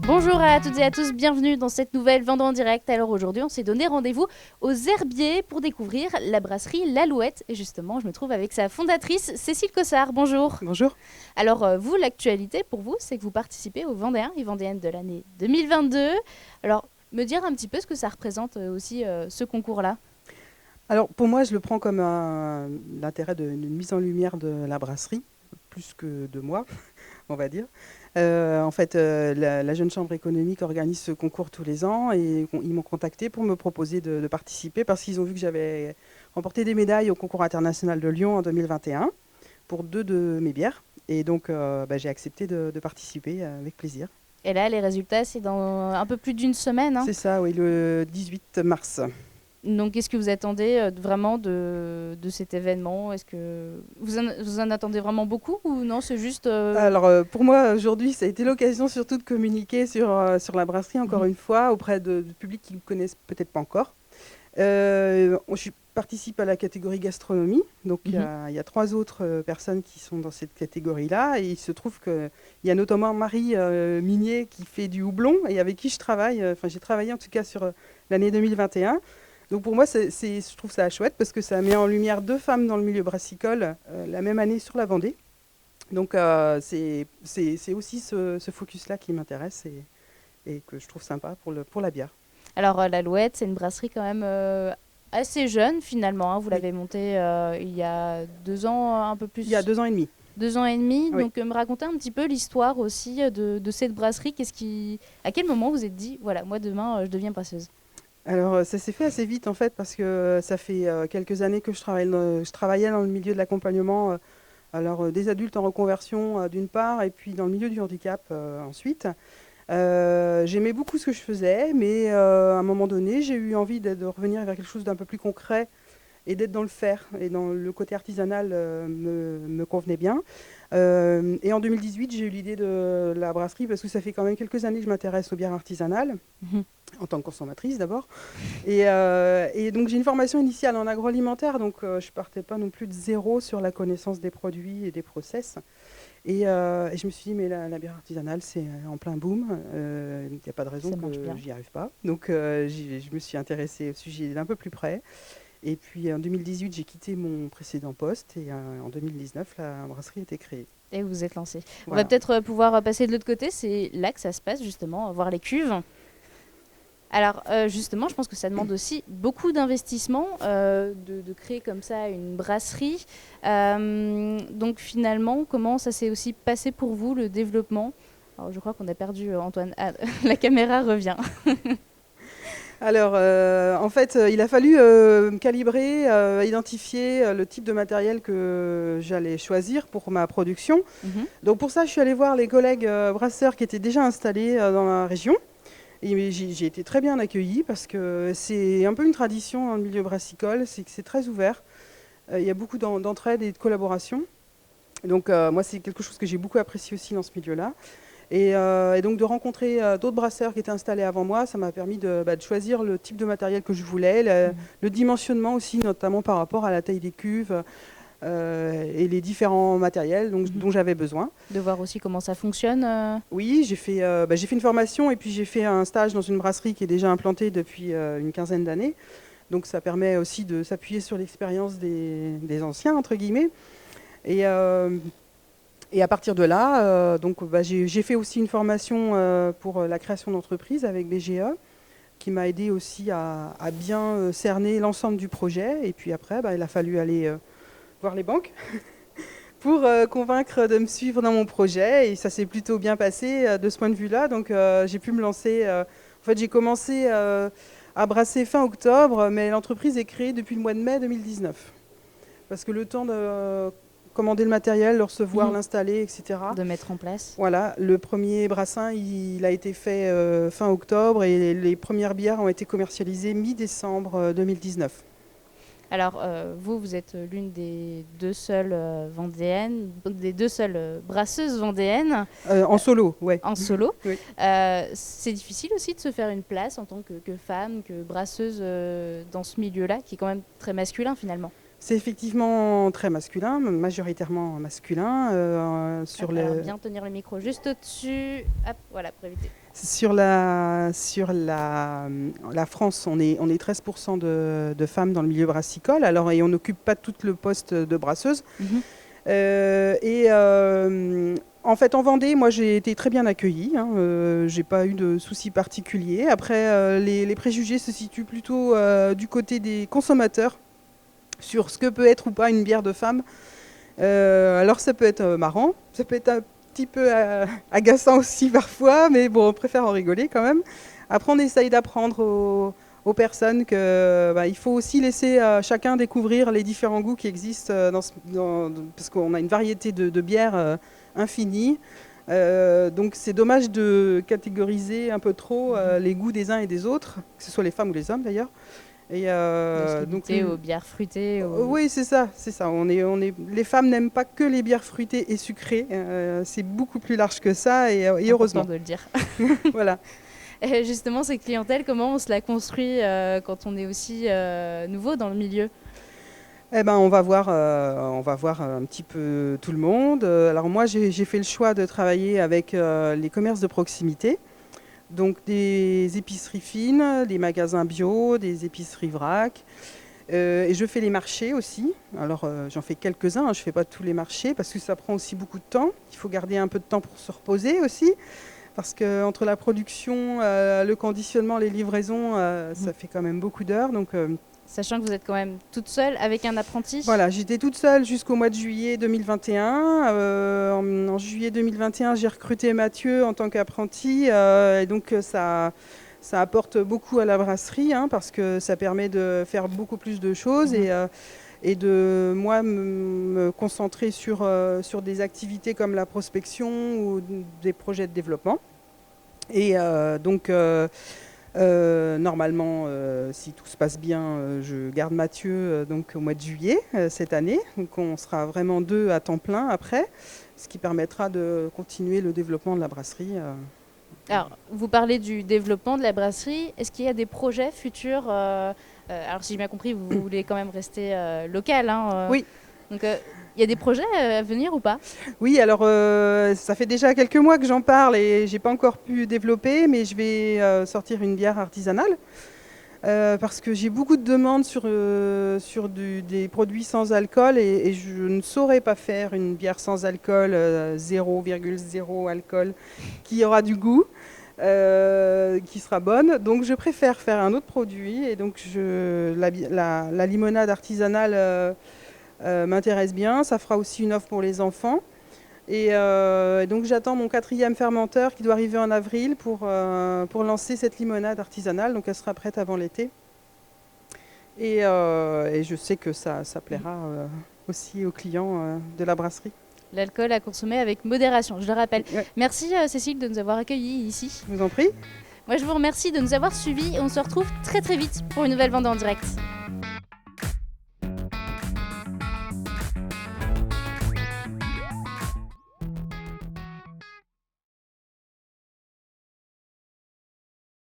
Bonjour à toutes et à tous, bienvenue dans cette nouvelle Vendée en direct. Alors aujourd'hui, on s'est donné rendez-vous aux Herbiers pour découvrir la brasserie l'Alouette. Et justement, je me trouve avec sa fondatrice, Cécile Cossard. Bonjour. Bonjour. Alors vous, l'actualité pour vous, c'est que vous participez aux Vendéens et Vendéennes de l'année 2022. Alors, me dire un petit peu ce que ça représente aussi ce concours-là. Alors pour moi, je le prends comme l'intérêt d'une mise en lumière de la brasserie, plus que de moi, on va dire. En fait, la Jeune Chambre économique organise ce concours tous les ans et ils m'ont contacté pour me proposer de participer parce qu'ils ont vu que j'avais remporté des médailles au concours international de Lyon en 2021 pour 2 de mes bières. Et donc, j'ai accepté de participer avec plaisir. Et là, les résultats, c'est dans un peu plus d'une semaine. C'est ça, oui, le 18 mars. Donc, qu'est-ce que vous attendez vraiment de cet événement? Est-ce que vous en attendez vraiment beaucoup ou non? C'est juste... Alors, pour moi, aujourd'hui, ça a été l'occasion surtout de communiquer sur la brasserie, encore une fois, auprès de publics qui ne connaissent peut-être pas encore. Je participe à la catégorie gastronomie, donc il y a 3 autres personnes qui sont dans cette catégorie-là, et il se trouve qu'il y a notamment Marie Minier qui fait du houblon, et avec qui je travaille, j'ai travaillé en tout cas sur l'année 2021. Donc pour moi, je trouve ça chouette parce que ça met en lumière 2 femmes dans le milieu brassicole la même année sur la Vendée. Donc c'est aussi ce focus-là qui m'intéresse et que je trouve sympa pour la bière. Alors l'Alouette, c'est une brasserie quand même assez jeune finalement. Vous l'avez montée il y a 2 ans, un peu plus. Il y a 2 ans et demi. 2 ans et demi. Oui. Donc me raconter un petit peu l'histoire aussi de cette brasserie. À quel moment vous êtes dit, voilà, moi demain je deviens brasseuse? Alors ça s'est fait assez vite en fait parce que ça fait quelques années que je travaillais dans le milieu de l'accompagnement des adultes en reconversion d'une part et puis dans le milieu du handicap ensuite. J'aimais beaucoup ce que je faisais, mais à un moment donné, j'ai eu envie de revenir vers quelque chose d'un peu plus concret et d'être dans le faire. Et dans le côté artisanal me convenait bien. Et en 2018, j'ai eu l'idée de la brasserie parce que ça fait quand même quelques années que je m'intéresse aux bières artisanales, en tant que consommatrice d'abord. Et donc j'ai une formation initiale en agroalimentaire, donc je ne partais pas non plus de zéro sur la connaissance des produits et des process. Et je me suis dit, mais la bière artisanale, c'est en plein boom. Il n'y a pas de raison que j'y arrive pas. Donc, je me suis intéressée au sujet d'un peu plus près. Et puis, en 2018, j'ai quitté mon précédent poste. Et en 2019, la brasserie a été créée. Et vous vous êtes lancée. Voilà. On va peut-être pouvoir passer de l'autre côté. C'est là que ça se passe, justement, voir les cuves. Alors, justement, je pense que ça demande aussi beaucoup d'investissement de créer comme ça une brasserie. Donc, finalement, comment ça s'est aussi passé pour vous, le développement? Alors, je crois qu'on a perdu Antoine. Ah, la caméra revient. Alors, en fait, il a fallu calibrer, identifier le type de matériel que j'allais choisir pour ma production. Donc, pour ça, je suis allée voir les collègues brasseurs qui étaient déjà installés dans la région. Et j'ai été très bien accueillie parce que c'est un peu une tradition dans le milieu brassicole, c'est que c'est très ouvert. Il y a beaucoup d'entraide et de collaboration. Donc moi, c'est quelque chose que j'ai beaucoup apprécié aussi dans ce milieu-là. Et donc de rencontrer d'autres brasseurs qui étaient installés avant moi, ça m'a permis de choisir le type de matériel que je voulais, le dimensionnement aussi, notamment par rapport à la taille des cuves. Et les différents matériels dont j'avais besoin. De voir aussi comment ça fonctionne. Oui, j'ai fait une formation et puis j'ai fait un stage dans une brasserie qui est déjà implantée depuis une quinzaine d'années. Donc ça permet aussi de s'appuyer sur l'expérience des anciens, entre guillemets. Et à partir de là, j'ai fait aussi une formation pour la création d'entreprise avec BGE, qui m'a aidé aussi à bien cerner l'ensemble du projet. Et puis après, il a fallu aller voir les banques pour convaincre de me suivre dans mon projet. Et ça s'est plutôt bien passé de ce point de vue-là. Donc j'ai pu me lancer. En fait, j'ai commencé à brasser fin octobre, mais l'entreprise est créée depuis le mois de mai 2019. Parce que le temps de commander le matériel, le recevoir, l'installer, etc. De mettre en place. Voilà, le premier brassin, il a été fait fin octobre et les premières bières ont été commercialisées mi-décembre 2019. Alors, vous êtes l'une des deux seules vendéennes, des deux seules brasseuses vendéennes. En solo, ouais. En solo. Oui. C'est difficile aussi de se faire une place en tant que femme, que brasseuse dans ce milieu-là, qui est quand même très masculin finalement. C'est effectivement très masculin, majoritairement masculin. Alors, bien tenir le micro juste au-dessus. Hop, voilà, pour éviter. Sur la France, on est 13% de femmes dans le milieu brassicole, et on n'occupe pas tout le poste de brasseuse. En fait, en Vendée, moi, j'ai été très bien accueillie. J'ai pas eu de soucis particuliers. Après, les préjugés se situent plutôt du côté des consommateurs sur ce que peut être ou pas une bière de femme. Alors, ça peut être marrant, ça peut être un petit peu agaçant aussi parfois, mais bon, on préfère en rigoler quand même. Après, on essaye d'apprendre aux personnes qu'il faut aussi laisser chacun découvrir les différents goûts qui existent, parce qu'on a une variété de bières infinie. Donc c'est dommage de catégoriser un peu trop les goûts des uns et des autres, que ce soit les femmes ou les hommes d'ailleurs. Et donc aux bières fruitées. Oui, c'est ça. Les femmes n'aiment pas que les bières fruitées et sucrées. C'est beaucoup plus large que ça, et heureusement. De le dire. Voilà. Et justement, cette clientèle, comment on se la construit quand on est aussi nouveau dans le milieu ? Eh ben, on va voir un petit peu tout le monde. Alors moi, j'ai fait le choix de travailler avec les commerces de proximité. Donc des épiceries fines, des magasins bio, des épiceries vrac. Et je fais les marchés aussi. Alors j'en fais quelques-uns, je ne fais pas tous les marchés parce que ça prend aussi beaucoup de temps. Il faut garder un peu de temps pour se reposer aussi. Parce qu'entre la production, le conditionnement, les livraisons, ça fait quand même beaucoup d'heures. Donc, sachant que vous êtes quand même toute seule avec un apprenti. Voilà, j'étais toute seule jusqu'au mois de juillet 2021. En juillet 2021, j'ai recruté Mathieu en tant qu'apprenti. Et donc ça apporte beaucoup à la brasserie, parce que ça permet de faire beaucoup plus de choses et de moi me concentrer sur des activités comme la prospection ou des projets de développement. Et normalement, si tout se passe bien, je garde Mathieu donc au mois de juillet cette année. Donc on sera vraiment 2 à temps plein après, ce qui permettra de continuer le développement de la brasserie. Alors, vous parlez du développement de la brasserie. Est-ce qu'il y a des projets futurs alors, si j'ai bien compris, vous voulez quand même rester local. Oui. Donc, il y a des projets à venir ou pas ? Oui, alors ça fait déjà quelques mois que j'en parle et j'ai pas encore pu développer, mais je vais sortir une bière artisanale parce que j'ai beaucoup de demandes sur des produits sans alcool et je ne saurais pas faire une bière sans alcool, 0,0 alcool, qui aura du goût. Qui sera bonne, donc je préfère faire un autre produit et donc la limonade artisanale m'intéresse bien. Ça fera aussi une offre pour les enfants et donc j'attends mon 4e fermenteur qui doit arriver en avril pour lancer cette limonade artisanale, donc elle sera prête avant l'été et je sais que ça plaira aussi aux clients de la brasserie. L'alcool à consommer avec modération, je le rappelle. Ouais. Merci Cécile de nous avoir accueillis ici. Je vous en prie. Moi je vous remercie de nous avoir suivis et on se retrouve très très vite pour une nouvelle Vendée en direct.